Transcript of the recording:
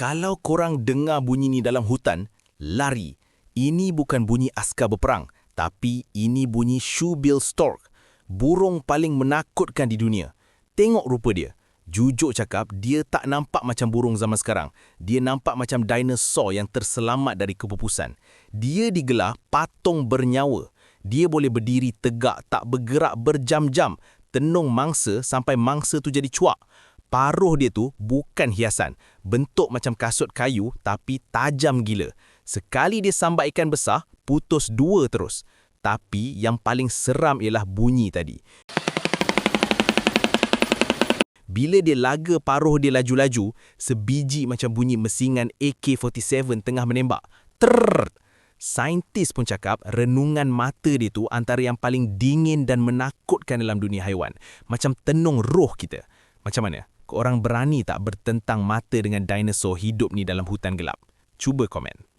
Kalau korang dengar bunyi ni dalam hutan, lari. Ini bukan bunyi askar berperang, tapi ini bunyi shoebill stork. Burung paling menakutkan di dunia. Tengok rupa dia. Jujur cakap, dia tak nampak macam burung zaman sekarang. Dia nampak macam dinosaur yang terselamat dari kepupusan. Dia digelar patung bernyawa. Dia boleh berdiri tegak, tak bergerak berjam-jam, tenung mangsa sampai mangsa tu jadi cuak. Paruh dia tu bukan hiasan. Bentuk macam kasut kayu tapi tajam gila. Sekali dia sambat ikan besar, putus dua terus. Tapi yang paling seram ialah bunyi tadi. Bila dia laga paruh dia laju-laju, sebiji macam bunyi mesingan AK-47 tengah menembak. Trrrr! Saintis pun cakap renungan mata dia tu antara yang paling dingin dan menakutkan dalam dunia haiwan. Macam tenung roh kita. Macam mana? Korang berani tak bertentang mata dengan dinosaur hidup ni dalam hutan gelap? Cuba komen.